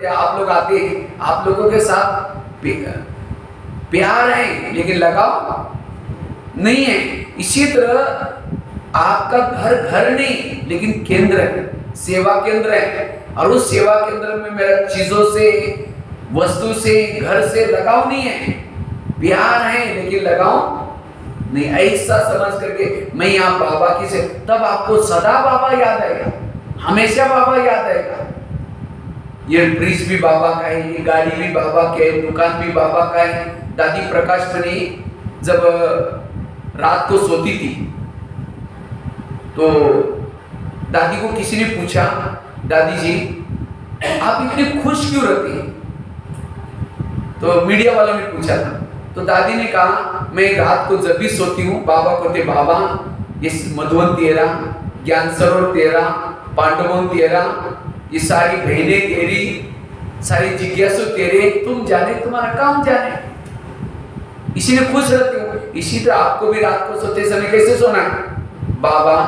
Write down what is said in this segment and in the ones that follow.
आप लोग आते हैं, आप लोगों के साथ प्यार है लेकिन लगाव नहीं है। इसी तरह आपका घर घर नहीं लेकिन केंद्र है, सेवा केंद्र है। और उस सेवा केंद्र में मेरा चीजों से, वस्तु से, घर से लगाव नहीं है। प्यार है लेकिन लगाव नहीं। ऐसा समझ करके मैं यहाँ बाबा की से, तब आपको सदा बाबा याद आएगा, हमेशा बाबा याद आएगा। ये ब्रिज भी बाबा का है, ये गाड़ी भी बाबा का है, दुकान भी बाबा का है। दादी प्रकाश मणि जब रात को सोती थी तो दादी को किसी ने पूछा, दादी जी आप इतने खुश क्यों रहती हैं? तो मीडिया वालों ने पूछा था। तो दादी ने कहा मैं रात को जब भी सोती हूँ बाबा को कहते, बाबा ये मधुवन तेरा, ज्ञान सरोवर तेरा, पांडवन तेरा, ये सारी बहनें तेरी, सारी जिज्ञासु तेरे, तुम जाने तुम्हारा काम जाने, इसी में खुश रहती हूँ। इसी तरह आपको भी रात को सोते समय कैसे सोना है? बाबा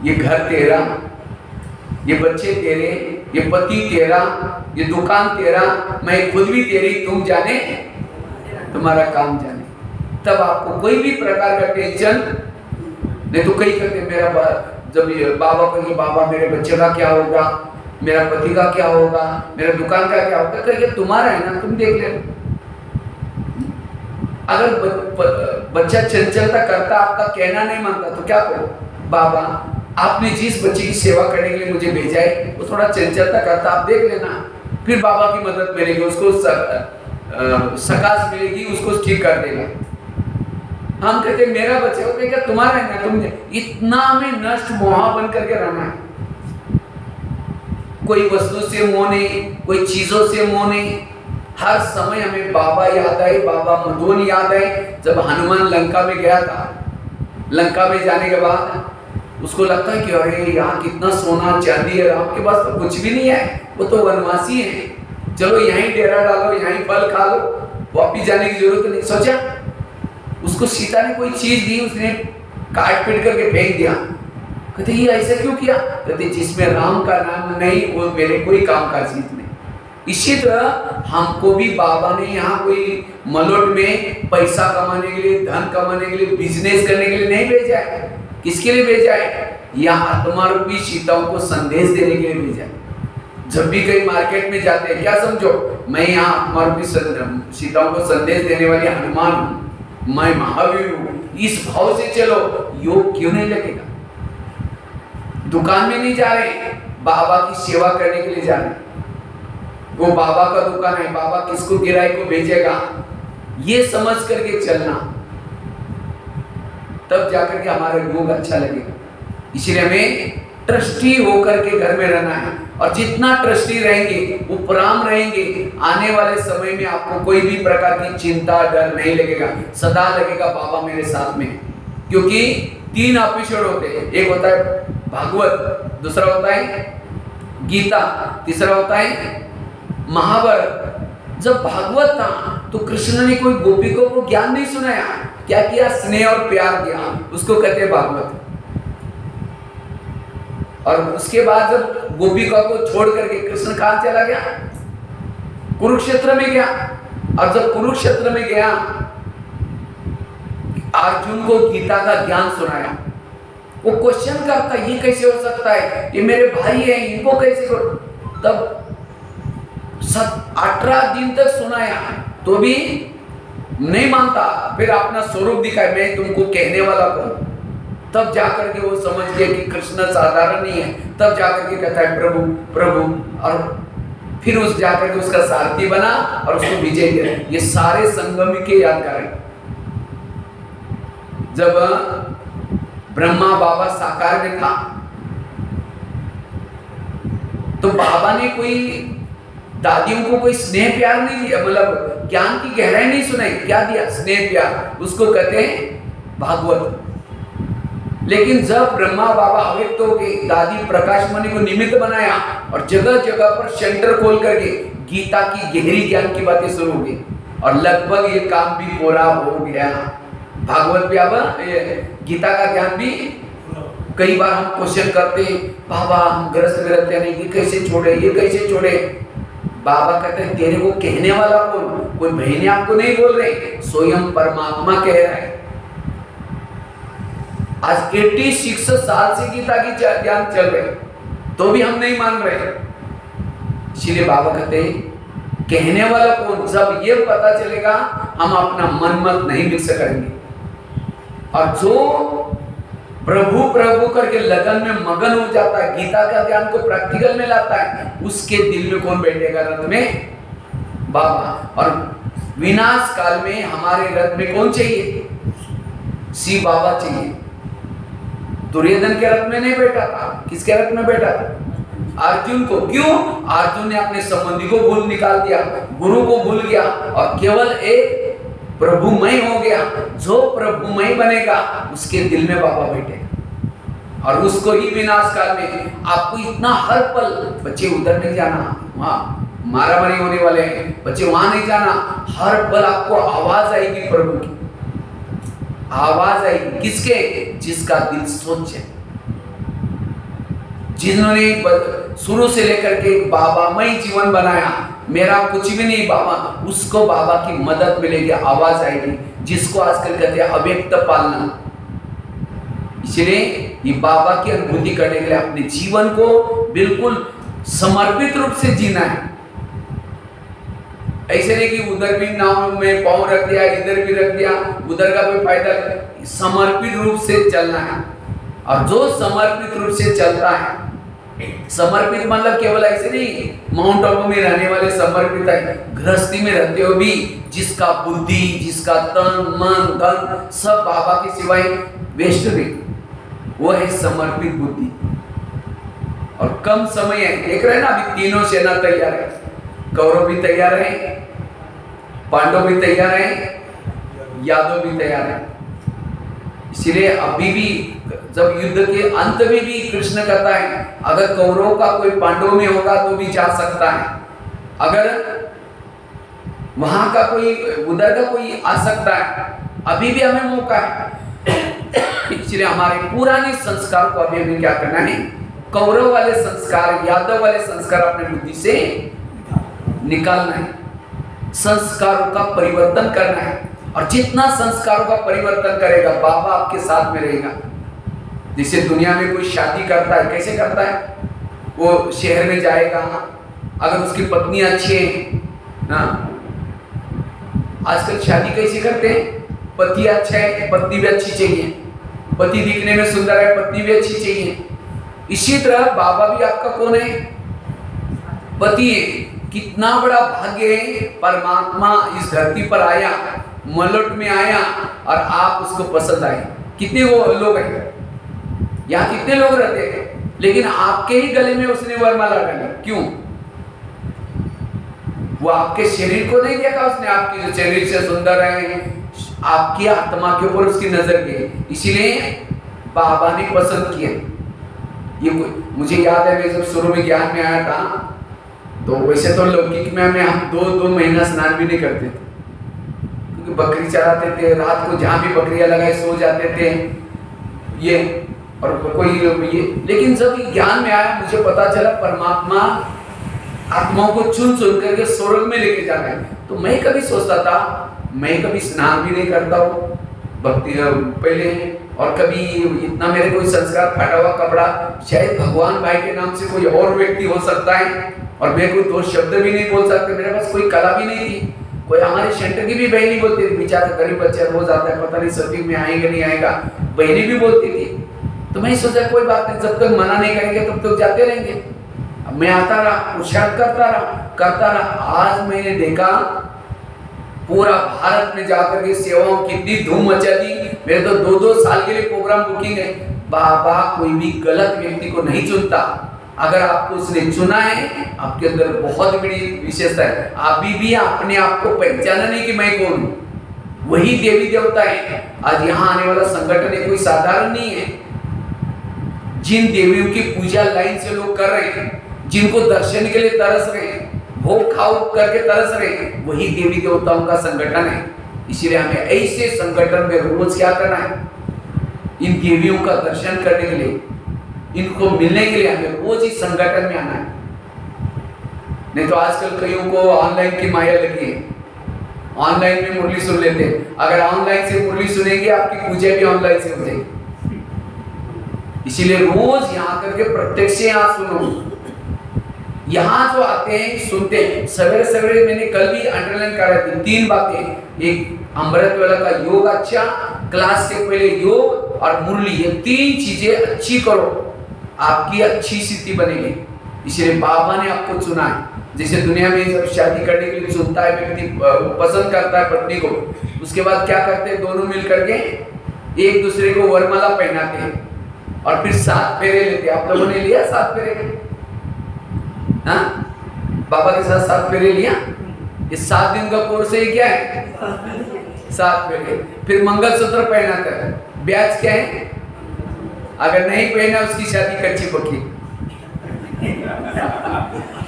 ये घर तेरा, ये बच्चे तेरे, ये पति तेरा, ये दुकान तेरा, मैं खुद भी तेरी, तुम जाने तुम्हारा काम जाने। तब आपको कोई भी प्रकार का टेंशन नहीं। तो कई कहते मेरा जब बाबा को, बाबा मेरे बच्चे का क्या होगा, मेरा पति का क्या होगा, मेरा दुकान का क्या होगा, कहिए तुम्हारा है ना, तुम देख लेना। अगर बच्चा चंचलता करता, आपका कहना नहीं मानता, तो क्या करो? बाबा आपने जिस बच्चे की सेवा करने के लिए मुझे भेजा है वो थोड़ा चंचलता करता, आप देख लेना, फिर बाबा की मदद मिलेगी, उसको सकाश मिलेगी, उसको ठीक कर देगा। हम कहते मेरा बच्चा हो, क्या तुम्हारा है ना, तुम इतना में नष्ट मोहा बन करके रहना है। कोई वस्तु से मोह नहीं, कोई चीजों से मोह नहीं। हर समय हमें बाबा याद आए, बाबा मधुवन याद आए। जब हनुमान लंका में गया था, लंका में जाने के बाद उसको लगता है कि अरे यहाँ कितना सोना चांदी है, राम के पास तो कुछ भी नहीं है, वो तो वनवासी है, चलो यहीं डेरा डालो, यहीं फल खा लो, वापिस जाने की जरूरत नहीं। सोचा उसको सीता ने कोई चीज दी, उसने काट पीट करके फेंक दिया। कहते ये ऐसा क्यों किया? कहते जिसमें राम का नाम नहीं वो मेरे कोई काम का चीज नहीं। इसी तरह हमको भी बाबा ने यहाँ कोई मलोट में पैसा कमाने के लिए, धन कमाने के लिए, बिजनेस करने के लिए नहीं भेजा है। किसके लिए भेजा है? यहाँ आत्मा रूपी सीताओं को संदेश देने के लिए भेजा है। जब भी कहीं मार्केट में जाते हैं, क्या समझो, मैं यहाँ आत्मा रूपी सीताओं को संदेश देने वाली हनुमान हूँ, मैं महावीर हूँ, इस भाव से चलो, योग क्यों नहीं लगेगा? दुकान में नहीं जा रहे, बाबा की सेवा करने के लिए जा रहे। वो बाबा का दुकान है, बाबा किसको गिराई को भेजेगा, ये समझ करके चलना, तब जाकर के हमारा योग अच्छा लगेगा। इसलिए हमें ट्रस्टी होकर के घर में रहना है। और जितना ट्रस्टी रहेंगे, उपराम रहेंगे, आने वाले समय में आपको कोई भी प्रकार की चिंता, डर नहीं लगेगा। सदा लगेगा बाबा मेरे साथ में। क्योंकि 3 एपिसोड होते हैं, एक होता है भागवत, दूसरा होता है गीता, तीसरा होता है महाभारत। जब भागवत था तो कृष्ण ने कोई गोपिकों को ज्ञान नहीं सुनाया, क्या किया? स्नेह और प्यार दिया, उसको कहते हैं भागवत। और उसके बाद जब गोपिका को छोड़ करके कृष्ण कहां चला गया? कुरुक्षेत्र में गया। और जब कुरुक्षेत्र में गया, अर्जुन को गीता का ज्ञान सुनाया। वो क्वेश्चन करता, ये कैसे हो सकता है, ये मेरे भाई हैं, इनको कैसे करो? तब 18 दिन तक सुनाया तो भी नहीं मानता। फिर अपना स्वरूप दिखाया, मैं तुमको कहने वाला कौन। तब जाकर के वो समझ गया कि कृष्ण साधारण नहीं है। तब जाकर के कहता है प्रभु प्रभु, और फिर उस जाकर के उसका सारथी बना और उसको विजय दिया। ये सारे संगम के यादगार है। जब ब्रह्मा बाबा साकार में था तो बाबा ने कोई दादियों को कोई स्नेह प्यार नहीं दिया, मतलब ज्ञान की गहराई नहीं सुनाई। क्या दिया? स्नेह प्यार, उसको कहते हैं भागवत। लेकिन जब ब्रह्मा बाबा अव्यक्त हो गए, दादी प्रकाश मणि को निमित्त बनाया और जगह जगह पर सेंटर खोल करके गीता की गहरी ज्ञान की बातें शुरू हो गई। और लगभग ये काम भी पूरा हो गया। भागवत भी, अब गीता का ज्ञान भी। कई बार हम क्वेश्चन करते हैं, बाबा हम ग्रस्त में रहते नहीं, ये कैसे छोड़े, ये कैसे छोड़े? बाबा कहते हैं तेरे को कहने वाला कौन? कोई बहनें आपको नहीं बोल रहे, स्वयं परमात्मा कह रहा है। आज 86 साल से गीता की ज्ञान चल रहे तो भी हम नहीं मान रहे। इसलिए बाबा कहते हैं कहने वाला कौन? जब ये पता चलेगा हम अपना मन मत नहीं मिक्स करेंगे। और जो प्रभु प्रभु करके लगन में मगन हो जाता है, गीता का ज्ञान को प्रैक्टिकल में लाता है, उसके दिल में कौन बैठेगा? रथ में बाबा। और विनाश काल में हमारे रथ में कौन चाहिए? शिव बाबा चाहिए। दुर्योधन के रथ में नहीं बैठा था, किसके रथ में बैठा था? अर्जुन को। क्यों? अर्जुन ने अपने संबंधी को भूल निकाल दिया, गुरु को भूल गया और केवल एक प्रभुमय हो गया। जो प्रभुमय बनेगा उसके दिल में बाबा बैठे, और उसको ही विनाश काल में आपको इतना हर पल, बच्चे उधर नहीं जाना, वहां मारा मारी होने वाले हैं, बच्चे वहां नहीं जाना, हर पल आपको आवाज आएगी प्रभु की, आवाज आएगी। किसके? जिसका दिल स्वच्छ है, जिन्होंने शुरू से लेकर के बाबामय जीवन बनाया, मेरा कुछ भी नहीं बाबा, उसको बाबा की मदद मिलेगी, आवाज आएगी, जिसको आजकल कहते हैं अव्यक्त पालना। इसलिए ये बाबा की अनुभूति करने के लिए अपने जीवन को बिल्कुल समर्पित रूप से जीना है। ऐसे नहीं कि उधर भी नाव में पांव रख दिया, इधर भी रख दिया, उधर का कोई फायदा नहीं। समर्पित रूप से चलना है। और जो समर्पित रूप से चलता है, समर्पित मतलब केवल ऐसे नहीं माउंट आबू में रहने वाले समर्पित है, गृहस्थी में रहते हो भी जिसका बुद्धि, जिसका तन मन धन सब बाबा की सिवाय वेस्ट नहीं, वो है समर्पित बुद्धि। और कम समय है, देख रहे हैं ना, अभी तीनों सेना तैयार है, कौरव भी तैयार है, पांडव भी तैयार है, यादव भी तैयार है। इसलिए अभी भी जब युद्ध के अंत में भी कृष्ण कहता है अगर कौरव का कोई पांडव में होगा तो भी जा सकता है, अगर वहां का कोई उधर का कोई आ सकता है, अभी भी हमें मौका है। इसलिए हमारे पुराने संस्कार को अभी हमें क्या करना है? कौरव वाले संस्कार, यादव वाले संस्कार अपने बुद्धि से निकालना है, संस्कारों का परिवर्तन करना है। और जितना संस्कारों का परिवर्तन करेगा बाबा आपके साथ में रहेगा। जैसे दुनिया में कोई शादी करता है, कैसे करता है? वो शहर में जाएगा, अगर उसकी पत्नी अच्छी है ना, आजकल शादी कैसे करते हैं? पति अच्छा है, पत्नी भी अच्छी चाहिए, पति दिखने में सुंदर है, पत्नी भी अच्छी चाहिए। इसी तरह बाबा भी आपका कौन है? पति है। कितना बड़ा भाग्य है, परमात्मा इस धरती पर आया, मलट में आया और आप उसको पसंद आए। कितने वो लोग हैं यहाँ, कितने लोग रहते हैं, लेकिन आपके ही गले में उसने वरमाला डाली। क्यों? वो आपके शरीर को नहीं देखा उसने, आपकी जो शरीर से सुंदर है, आपकी आत्मा के ऊपर उसकी नजर गई, इसीलिए बाबा ने पसंद किया। ये मुझे याद है, मैं जब शुरू में ज्ञान में आया था तो वैसे तो लौकिक में हम दो महीना स्नान भी नहीं करते थे, क्योंकि बकरी चराते थे, रात को जहाँ भी बकरियां लगाए सो जाते थे ये, और कोई ये। लेकिन जब ज्ञान में आया मुझे पता चला परमात्मा आत्माओं को चुन चुन करके स्वर्ग में लेके जाना है। तो मैं कभी सोचता था मैं कभी स्नान भी नहीं करता हूँ भक्ति पहले, और कभी इतना मेरे कोई संस्कार, फटा हुआ कपड़ा, शायद भगवान भाई के नाम से कोई और व्यक्ति हो सकता है, और मैं कोई दो शब्द भी नहीं बोल सकते, मेरे पास कोई कला भी नहीं थी। कोई हमारे सेंटर की भी बहन नहीं बोलती थी, बेचारा गरीब बच्चा रोज आता है, पता नहीं सत्संग में आएगा नहीं आएगा, बहनी भी बोलती थी। तो मैं सोचा कोई बात नहीं, जब तक मना नहीं करेंगे तब तक जाते रहेंगे। मैं आता रहा, पुरुषार्थ करता रहा। आज मैंने देखा पूरा भारत में जाकर के सेवाओं कितनी धूम मचा दी। मेरे तो 2-2 साल के लिए प्रोग्राम बुकिंग है। बाबा कोई भी गलत व्यक्ति को नहीं चुनता, अगर आपको उसने चुना है आपके अंदर बहुत बड़ी विशेषता है। अभी भी अपने आप को पहचाना नहीं कि मैं कौन हूं, वही देवी देवता है। आज यहाँ आने वाला संगठन कोई साधारण नहीं है। जिन देवियों की पूजा लाइन से लोग कर रहे हैं, जिनको दर्शन के लिए तरस रहे हैं, भोग खाओ करके तरस रहे हैं, वही देवी देवताओं का संगठन है। इसीलिए हमें ऐसे संगठन में रोज क्या करना है? इन देवियों का दर्शन करने के लिए, इनको मिलने के लिए हमें रोज इस संगठन में आना है। नहीं तो आजकल कईयों को ऑनलाइन की माया लगी है, ऑनलाइन में मुरली सुन लेते हैं। अगर ऑनलाइन से मुरली सुनेंगे आपकी पूजा भी ऑनलाइन से हो जाएगी। इसीलिए रोज यहाँ करके प्रत्यक्ष यहाँ सुनो। यहाँ जो आते हैं सुनते हैं, सवेरे सवेरे मैंने कल भी अंडरलाइन करा थी 3 बातें। एक अमृत वेला का योग अच्छा, क्लास के पहले योग और मुरली, ये 3 चीजें अच्छी करो, आपकी अच्छी स्थिति बनेगी। इसलिए बाबा ने आपको चुना है। जैसे दुनिया में जब शादी करने के लिए चुनता है व्यक्ति, पसंद करता है पत्नी को, उसके बाद क्या करते हैं, दोनों मिल करके एक दूसरे को वरमाला पहनाते हैं और फिर 7 फेरे लेते हैं। आप लोगों ने लिया 7 फेरे? हाँ, बाबा के साथ 7 फेरे लिया? इस 7 दिन का कोर्स है, क्या है? 7 फेरे। फिर मंगलसूत्र पहनाता है। ब्याज क्या है? अगर नहीं पहना उसकी शादी कच्ची पक्की।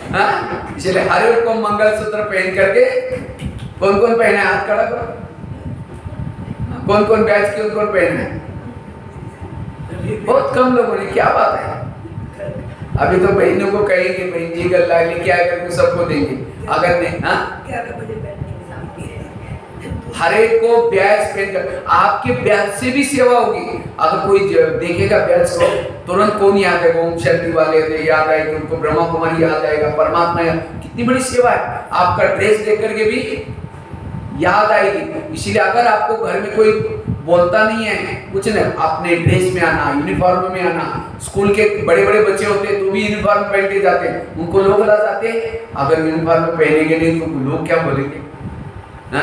हाँ, इसलिए हर एक को मंगलसूत्र पहन करके, कौन कौन पहना है हाथ खड़ा करो, कौन कौन ब्याज के ऊपर पहना है? बहुत कम लोगों ने। क्या बात है, अभी तो बहनों को कहेंगे बहन जी गल्ला लेके आकर के सबको देंगे। अगर नहीं, हाँ, हर एक को ब्याज पहन कर, आपके ब्याज से भी सेवा होगी। अगर कोई देखेगा ब्याज को, तुरंत कौन याद आएगा? ओम शांति वाले याद आएगी, उनको ब्रह्मा कुमारी याद आएगा, परमात्मा याद। कितनी बड़ी सेवा है। आपका ड्रेस देख करके भी याद आएगी। इसीलिए अगर आपको घर में कोई बोलता नहीं है कुछ नहीं, अपने ड्रेस में आना, यूनिफॉर्म में आना। स्कूल के बड़े बड़े बच्चे होते हैं तो भी यूनिफॉर्म पहन के जाते हैं, उनको लोग लाते हैं। अगर यूनिफॉर्म पहनेंगे नहीं तो लोग क्या बोलेंगे?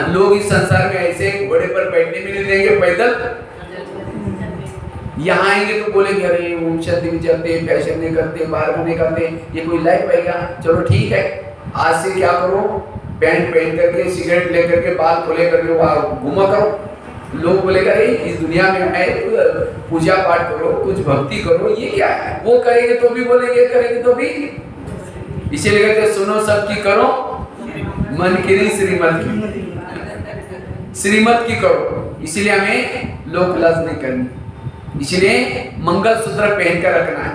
लोग इस संसार में ऐसे घोड़े पर बैठने में नहीं देंगे, पैदल यहाँ आएंगे तो बोलेंगे अरे ओम शांति में चलते, फैशन नहीं करते, बाहर नहीं करते, ये कोई लाइफ आएगा? चलो ठीक है, आज से क्या करो, पैंट पहन करके, सिगरेट लेकर के, बाल खोले करके वहाँ घूमा करो। लोग बोलेगा अरे इस दुनिया में आए तो पूजा पाठ करो, कुछ भक्ति करो, ये क्या है? वो करेंगे तो भी बोलेंगे, करेंगे तो भी। इसीलिए कहते सुनो सबकी करो मन की नहीं श्रीमत की, श्रीमत की करो। इसीलिए हमें लोक लाज नहीं करनी। इसलिए मंगलसूत्र पहन कर रखना है।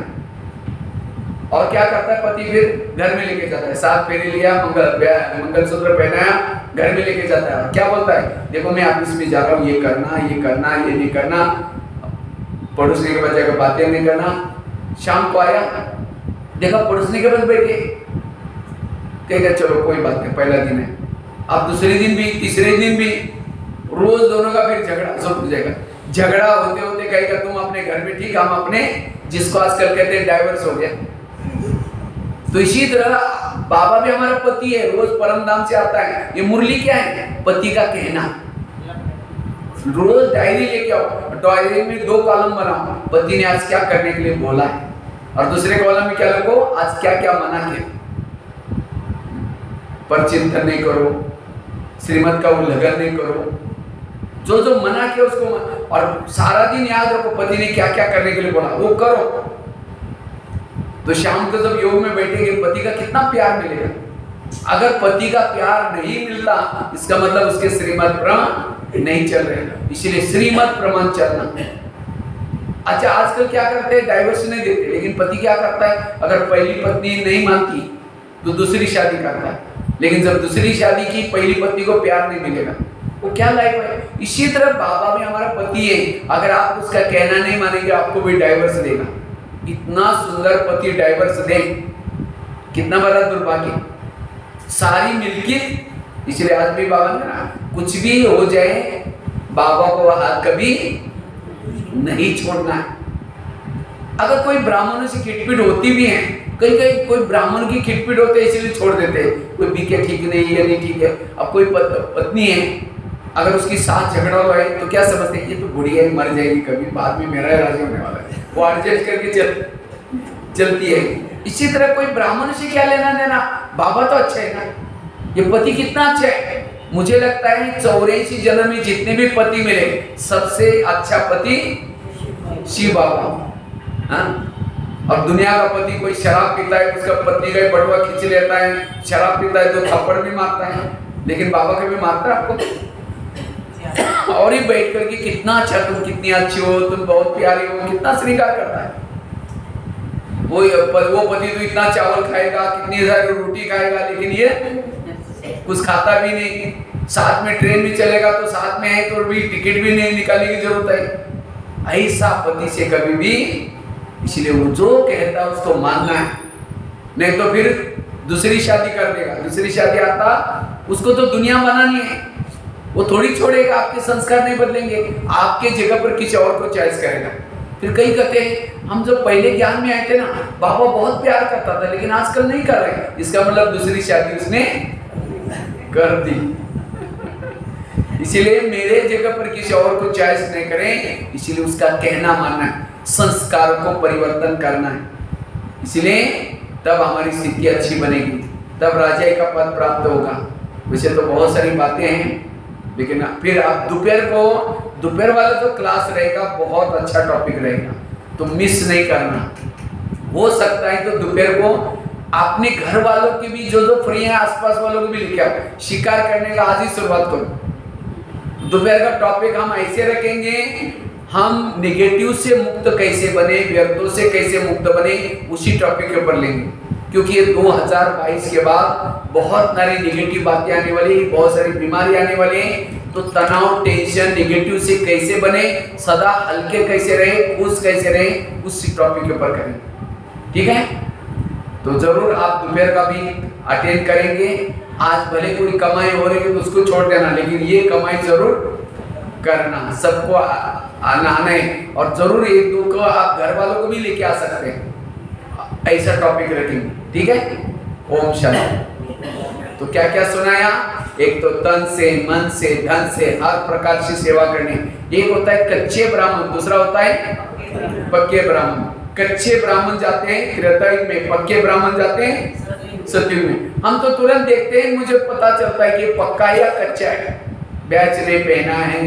और क्या करता है पति? फिर घर में लेके जाता है। 7 फेरे लिया, मंगलसूत्र पहनाया, घर में लेके जाता है। क्या बोलता है? देखो मैं ऑफिस में जा रहा हूँ, ये करना, ये करना, ये नहीं करना, पड़ोसी के बच्चे को बातें नहीं करना। शाम को आया, देखा पड़ोसी के पास बैठे, कहेगा चलो कोई बात नहीं, पहला दिन है। अब दूसरे दिन भी, तीसरे दिन भी, रोज दोनों का फिर झगड़ा शुरू हो जाएगा। झगड़ा होते होते कहेगा तुम अपने घर में ठीक, हम अपने, जिसको आजकल कहते हैं डाइवर्स हो गया। तो इसी तरह बाबा भी हमारा पति है, रोज परम धाम से आता है। ये मुरली क्या है? पति का कहना। रोज डायरी लेके आओ, डायरी में 2 कॉलम बनाओ, पति ने आज क्या करने के लिए बोला है, और दूसरे कॉलम में क्या लिखो, आज क्या क्या मना किया। पर चिंतन नहीं करो, श्रीमत का उल्लंघन नहीं करो, जो जो मना किया उसको और सारा दिन याद रखो पति ने क्या क्या करने के लिए बोला, वो करो। तो शाम को जब योग में बैठेंगे, पति का कितना प्यार मिलेगा। अगर पति का प्यार नहीं मिलता, इसका मतलब उसके श्रीमत प्रमाण नहीं चल रहे। इसलिए श्रीमत प्रमाण चलना। अच्छा, आजकल क्या करते हैं, डाइवर्स नहीं देते, लेकिन पति क्या करता है, अगर पहली पत्नी नहीं मानती तो दूसरी शादी करता है। लेकिन जब दूसरी शादी की, पहली पत्नी को प्यार नहीं मिलेगा, वो क्या लाइफ है? इसी तरह बाबा भी हमारा पति है, अगर आप उसका कहना नहीं मानेंगे आपको भी डाइवर्स देगा। इतना सुंदर पति डाइवर्स दे, कितना बड़ा दुर्भाग्य। सारी मिल्कियत। इसलिए आज भी बाबा ने ना, कुछ भी हो जाए बाबा को हाथ कभी नहीं छोड़ना है। अगर कोई ब्राह्मणों से खिटपिट होती भी है, कई कई कोई ब्राह्मण की खिटपिट होते हैं इसलिए छोड़ देते हैं, कोई बीके ठीक नहीं है, नहीं ठीक है। अब कोई पत्नी है, अगर उसकी साथ झगड़ा हुआ है तो क्या समझते हैं, ये तो बुढ़िया ही मर जाएगी कभी, बाद में मेरा राजी होने वाला है, वो एडजस्ट करके चलती है। इसी तरह कोई ब्राह्मण से क्या लेना देना, बाबा तो अच्छा है ना, ये पति कितना अच्छा है। मुझे लगता है 84 जन्म में जितने भी पति मिले, सबसे अच्छा पति शिव बाबा। हाँ? और दुनिया का पति कोई शराब पीता है, उसका पत्नी का बटुआ खींच लेता है, शराब पीता है तो थप्पड़ भी मारता है, लेकिन बाबा कभी मारता है आपको? और ही बैठ करके कितना अच्छा, तुम कितनी अच्छी हो, तुम बहुत प्यारी हो, कितना श्रृंगार करता है। वो पति तो इतना चावल खाएगा, कितनी सारी रोटी खाएगा, लेकिन ये कुछ खाता भी नहीं। साथ में ट्रेन भी चलेगा तो साथ में है तो भी टिकट भी नहीं निकालने की जरूरत है। ऐसा पति से कभी भी, इसलिए वो जो कहता है उसको मानना है, नहीं तो फिर दूसरी शादी कर देगा। दूसरी शादी आता, उसको तो दुनिया बनानी है, वो थोड़ी छोड़ेगा, आपके संस्कार नहीं बदलेंगे, आपके जगह पर किसी और को चॉइस करेगा। फिर कई कहते हैं हम जब पहले ज्ञान में आए थे ना, बाबा बहुत प्यार करता था लेकिन आजकल नहीं कर रहे, इसका मतलब दूसरी शादी उसने कर दी। इसीलिए मेरे जगह पर किसी और को चॉइस नहीं करें, इसीलिए उसका कहना मानना है, संस्कार को परिवर्तन करना है। इसीलिए तब हमारी स्थिति अच्छी बनेगी, तब राजा का पद प्राप्त होगा। वैसे तो बहुत सारी बातें हैं, लेकिन फिर आप दोपहर वाला जो क्लास रहेगा बहुत अच्छा टॉपिक रहेगा, तो मिस नहीं करना। हो सकता है तो दोपहर को अपने घर वालों की भी जो फ्री है, आसपास वालों को भी लेके आओ। शिकार करने का आज ही शुरुआत करो। दोपहर का टॉपिक हम ऐसे रखेंगे, हम नेगेटिव से मुक्त कैसे बने, व्यर्थों से कैसे मुक्त बने, उसी टॉपिक के ऊपर लेंगे। क्योंकि ये 2022 के बाद बहुत सारी नेगेटिव बातें आने वाली, बहुत सारी बीमारी आने वाली हैं। तो तनाव, टेंशन, नेगेटिव से कैसे बने, सदा हल्के कैसे रहे, खुश कैसे रहे, उस टॉपिक के ऊपर करेंगे। ठीक है, तो जरूर आप दोपहर का भी अटेंड करेंगे। आज भले कोई कमाई हो रही है तो उसको छोड़ देना, लेकिन ये कमाई जरूर करना, सबको आना है। और जरूर एक दो को आप घर वालों को भी लेके आ सकते हैं, ऐसा टॉपिक रखेंगे। ठीक है, ओम शांति। तो क्या क्या सुनाया, एक तो तन से, मन से, धन से, हर प्रकार से सेवा करनी। एक होता है कच्चे ब्राह्मण, दूसरा होता है पक्के ब्राह्मण। कच्चे ब्राह्मण जाते हैं त्रेता युग में, पक्के ब्राह्मण जाते हैं सतयुग में। हम तो तुरंत देखते हैं, मुझे पता चलता है कि पक्का या कच्चा है। बैच नहीं पहना है,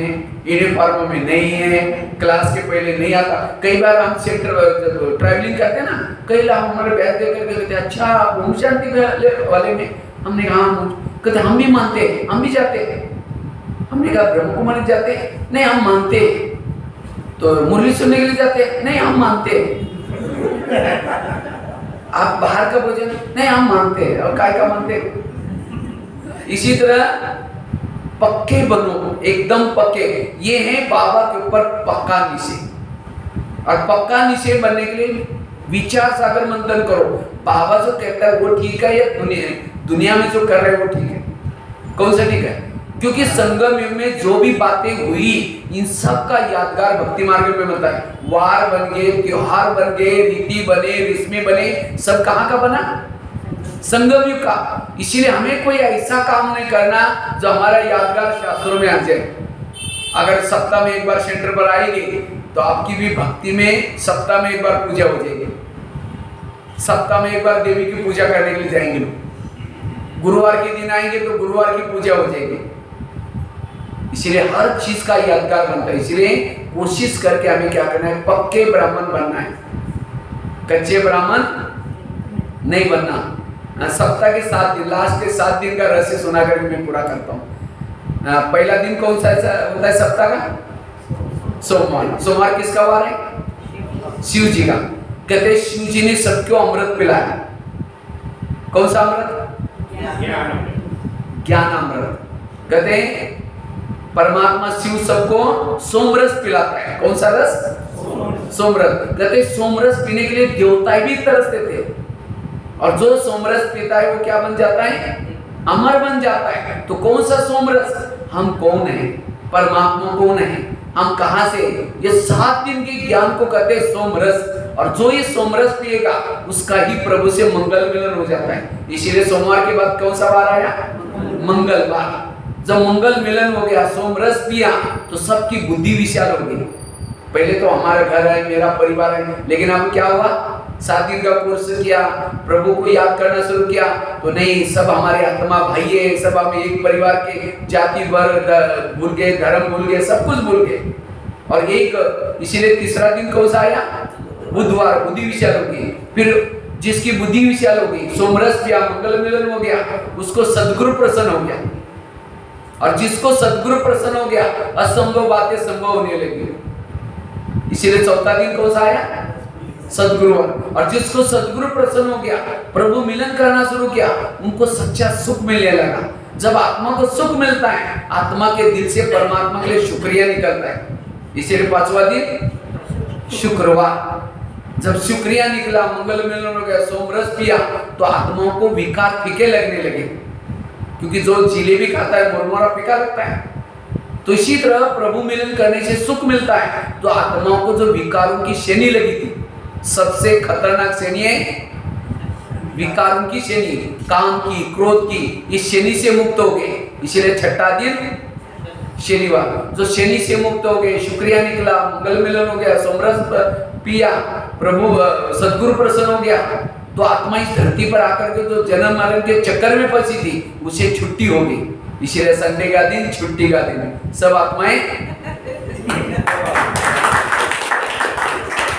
यूनिफॉर्म में नहीं है, क्लास के पहले नहीं आता। कई बार हम सेंटर ट्रैवलिंग करते हैं ना, कई लोग हमारे बैच देख करके कहते हैं अच्छा आप ओम शांति वाले में। हमने कहा कहते हम भी मानते हैं, हम भी जाते हैं। हमने कहा ब्रह्म कुमारी जाते हैं, नहीं हम मानते हैं। तो मुरली सुनने के लिए जाते हैं, नहीं हम मानते हैं। आप बाहर का भोजन, नहीं हम मानते हैं। और काय का मानते हैं। इसी तरह पक्के बनो, एकदम पक्के। ये है बाबा के ऊपर पक्का निश्चय। और पक्का निश्चय बनने के लिए विचार सागर मंथन करो। बाबा जो कहता है वो ठीक है या दुनिया में जो कर रहे हैं वो ठीक है, कौन सा ठीक है? क्योंकि संगम युग में जो भी बातें हुई, इन सब का यादगार भक्ति मार्ग में बनता है। वार बन गए, त्योहार बन गए, रीति बने, रिस्में बने, सब कहाँ का बना? संगम युग का। इसीलिए हमें कोई ऐसा काम नहीं करना जो हमारा यादगार शास्त्रों में आ जाए। अगर सप्ताह में एक बार सेंटर पर आएंगे तो आपकी भी भक्ति में सप्ताह में एक बार पूजा हो जाएगी। सप्ताह में एक बार देवी की पूजा करने के लिए जाएंगे लोग। गुरुवार के दिन आएंगे तो गुरुवार की पूजा हो जाएगी। इसीलिए हर चीज का यादगार बनता है। इसलिए कोशिश करके हमें क्या करना है, पक्के ब्राह्मण बनना है, कच्चे ब्राह्मण नहीं बनना। सप्ताह के 7 दिन, लास्ट के 7 दिन का रहस्य सुना करके मैं पूरा करता हूँ। पहला दिन कौन सा होता है सप्ताह का? सोमवार। सोमवार किसका वार है? शिव जी का। कहते शिव जी ने सबको अमृत पिलाया। कौन सा अमृत? ज्ञान अमृत। कहते हैं परमात्मा शिव सबको सोमरस पिलाता है। कौन सा रस? सोमरस। कहते सोमरस पीने के लिए देवता भी तरसते थे। और जो सोमरस पीता है वो क्या बन जाता है? अमर बन जाता है। तो कौन सा सोमरस? हम कौन है? परमात्मा कौन है? हम कहां से? ये 7 दिन के ज्ञान को कहते हैं सोमरस। और जो ये सोमरस पिएगा उसका ही प्रभु से मंगल मिलन हो जाता है। इसीलिए सोमवार के बाद कौन सा वार आया? मंगलवार। जब मंगल मिलन हो गया, सोमरस पिया, तो सबकी बुद्धि विशाल हो गई। पहले तो हमारा घर है, मेरा परिवार है, लेकिन अब क्या हुआ? 7 दिन का कोर्स किया, प्रभु को याद करना शुरू किया, तो नहीं, सब हमारे आत्मा भाई है, सब हम एक परिवार के, जाति वर्ग भूल गए, धर्म भूल गए, सब कुछ भूल गए। और एक इसीलिए तीसरा दिन कौन सा आया? बुधवार। बुद्धि विशाल हो गई। फिर जिसकी बुद्धि विशाल हो गई, सोमरस पिया, मंगल मिलन हो गया, उसको सदगुरु प्रसन्न हो गया। और जिसको सदगुरु प्रसन्न हो गया, असंभव बातें संभव होने लगी। इसीलिए चौथा दिन कौन सा आया? सदगुरु, और जिसको सदगुरु प्रसन्न हो गया, प्रभु मिलन करना शुरू किया, उनको सच्चा सुख मिलने लगा। जब आत्मा को सुख मिलता है, आत्मा के दिल से परमात्मा के लिए शुक्रिया निकलता है। इसीलिए 5वां दिन शुक्रवार, जब शुक्रिया निकला, मंगल मिलन हो गया, सोमरस पिया, तो आत्माओं को विकार फीके लगने लगे, क्योंकि जो जिलेबी खाता है मुरमुरा फीका लगता है। तो इसी तरह प्रभु मिलन करने से सुख मिलता है। तो आत्माओं को जो विकारों की श्रेणी लगी थी, सबसे खतरनाक श्रेणी है विकारों की श्रेणी, काम की, क्रोध की, इस श्रेणी से मुक्त हो गए। इसीलिए छठा दिन शनिवार, जो शनि से मुक्त हो गए, शुक्रिया निकला, मंगल मिलन हो गया, सोमरस पिया, प्रभु सदगुरु प्रसन्न हो गया, तो आत्मा इस धरती पर आकर के जो जन्म मरण के चक्कर में फंसी थी, उसे छुट्टी हो गई। इसीलिए संडे का दिन छुट्टी का दिन है। सब आत्माएं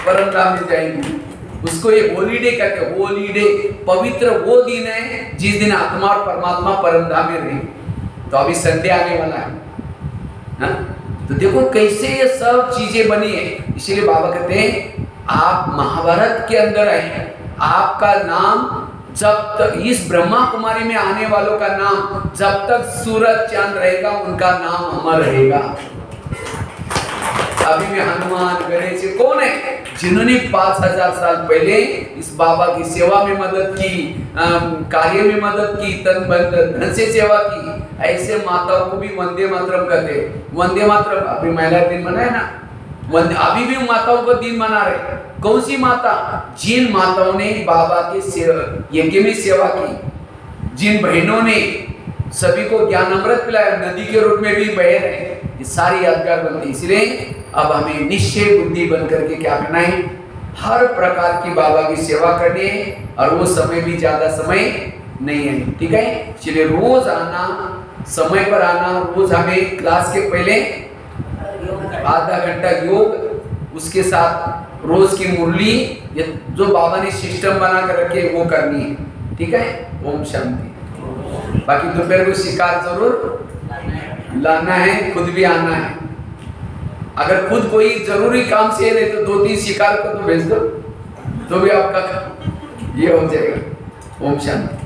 परम धाम में जाएंगी। उसको ये होलीडे कहते हैं। होलीडे पवित्र वो दिन है जिस दिन आत्मा और परमात्मा परम धाम में रहेंगे। तो अभी संडे आने वाला है, तो देखो कैसे ये सब चीजें बनी है। इसीलिए बाबा कहते हैं आप महाभारत के अंदर आए, आपका नाम जब तक इस ब्रह्मा कुमारी में आने वालों का नाम जब तक सूरज चांद रहेगा, उनका नाम अमर रहेगा। अभी में हनुमान गणेश कौन है? जिन्होंने 5000 साल पहले इस बाबा की सेवा में मदद की, कार्य में मदद की, तन धन से सेवा की। ऐसे माताओं को भी वंदे मातरम कहते हैं। वंदे मातरम अभी महिला दिन मनाए ना, अभी भी माताओं को दिन मना रहे। कौन सी माता? जिन माताओं ने बाबा के यज्ञ में सेवा की, जिन बहनों ने सभी को ज्ञान अमृत पिलाया, नदी के रूप में भी बह रहे, ये सारी यादगार बनती। इसलिए अब हमें निश्चय बुद्धि बन करके क्या करना है? हर प्रकार की बाबा की सेवा करनी है, और वो समय भी ज्यादा समय नहीं है, ठीक है। इसलिए रोज आना, समय पर आना, रोज हमें क्लास के पहले आधा घंटा योग, उसके साथ रोज की मुरली, जो बाबा ने सिस्टम बना कर रखे वो करनी है, ठीक है। ओम शांति। बाकी दोपहर को शिकार जरूर लाना है, खुद भी आना है। अगर खुद कोई जरूरी काम से नहीं तो 2-3 शिकार को तो भेज दो, तो भी आपका ये हो जाएगा। ओम शांति।